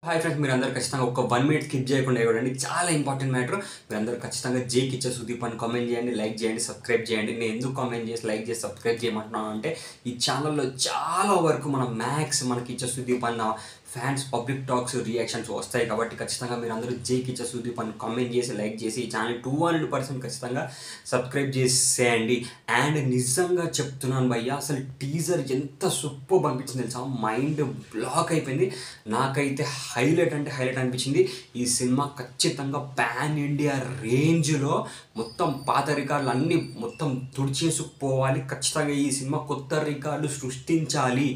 Hi friends, మీరందరూ ఖచ్చితంగా ఒక 1 మినిట్ స్కిప్ చేయకుండా చూడండి. చాలా ఇంపార్టెంట్ మ్యాటర్. మీరందరూ ఖచ్చితంగా జేకి ఇచ్చే సుదీప్ అని కామెంట్ చేయండి, లైక్ చేయండి, సబ్స్క్రైబ్ చేయండి. నేను ఎందుకు కామెంట్ చేసి లైక్ చేసి సబ్స్క్రైబ్ చేయమంటున్నాను అంటే, ఈ ఛానల్లో చాలా వరకు మనకి ఇచ్చే సుదీప్ అన్న ఫ్యాన్స్ పబ్లిక్ టాక్స్ రియాక్షన్స్ వస్తాయి. కాబట్టి ఖచ్చితంగా మీరందరూ జేకి ఇచ్చే సుదీప్ అని కామెంట్ చేసి లైక్ చేసి ఈ ఛానల్ 200% ఖచ్చితంగా సబ్స్క్రైబ్ చేసేయండి. అండ్ నిజంగా చెప్తున్నాను భయ్య, అసలు టీజర్ ఎంత సూపర్ అనిపించింది తెలుసా, మైండ్ బ్లాక్ అయిపోయింది. నాకైతే హైలైట్ అంటే హైలైట్ అనిపించింది. ఈ సినిమా ఖచ్చితంగా పాన్ ఇండియా రేంజ్లో మొత్తం పాత రికార్డులు అన్నీ మొత్తం తుడిచేసుకుపోవాలి. ఖచ్చితంగా ఈ సినిమా కొత్త రికార్డు సృష్టించాలి,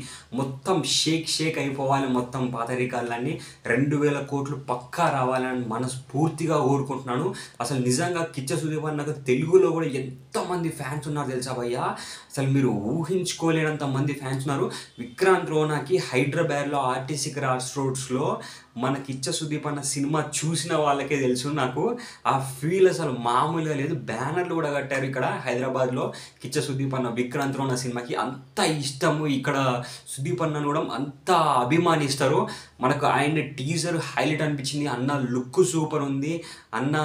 మొత్తం షేక్ అయిపోవాలి. మొత్తం పాత రికార్డులన్నీ 2000 కోట్లు పక్కా రావాలని మనస్ఫూర్తిగా కోరుకుంటున్నాను. అసలు నిజంగా కిచ్చ సుదీప్ అన్నకు తెలుగులో కూడా ఎంతమంది ఫ్యాన్స్ ఉన్నారు తెలుసా భయ్యా, అసలు మీరు ఊహించుకోలేనంత మంది ఫ్యాన్స్ ఉన్నారు. విక్రాంత్ రోనాకి హైదరాబాద్లో ఆర్టీసీ క్రాస్ రోడ్స్లో మనకి ఇచ్చ సుదీప్ అన్న సినిమా చూసిన వాళ్ళకే తెలుసు. నాకు ఆ ఫీల్ అసలు మామూలుగా లేదు. బ్యానర్లు కూడా కట్టారు ఇక్కడ హైదరాబాద్లో. కిచ్చ సుదీప్ అన్న విక్రాంత్ రోనా సినిమాకి అంత ఇష్టము, ఇక్కడ సుదీప్ అన్నను కూడా అంత అభిమానిస్తారు. మనకు ఆయన టీజర్ హైలైట్ అనిపించింది. అన్న లుక్ సూపర్ ఉంది. అన్న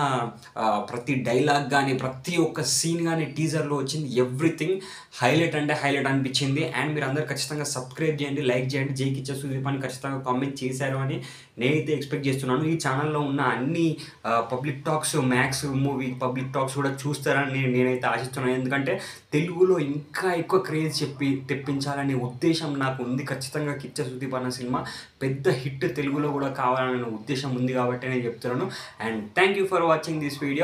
ప్రతి డైలాగ్ కానీ ప్రతి ఒక్క సీన్ కానీ టీజర్లో వచ్చింది. ఎవ్రీథింగ్ హైలైట్ అంటే హైలైట్ అనిపించింది. అండ్ మీరు అందరు ఖచ్చితంగా సబ్స్క్రైబ్ చేయండి, లైక్ చేయండి. జేకి ఇచ్చే సుదీప్ అని ఖచ్చితంగా కామెంట్ చేశారు అని నేనైతే ఎక్స్పెక్ట్ చేస్తున్నాను. ఈ ఛానల్లో ఉన్న అన్ని public talks, max movie public talks కూడా చూస్తారని నేనైతే ఆశిస్తున్నాను. ఎందుకంటే తెలుగులో ఇంకా ఎక్కువ క్రేజ్ తెప్పించాలనే ఉద్దేశం నాకు ఉంది. ఖచ్చితంగా కిచ్చ సుదీప్ అన్న సినిమా పెద్ద హిట్ తెలుగులో కూడా కావాలనే ఉద్దేశం ఉంది కాబట్టి నేను చెప్తున్నాను. And thank you for watching this video.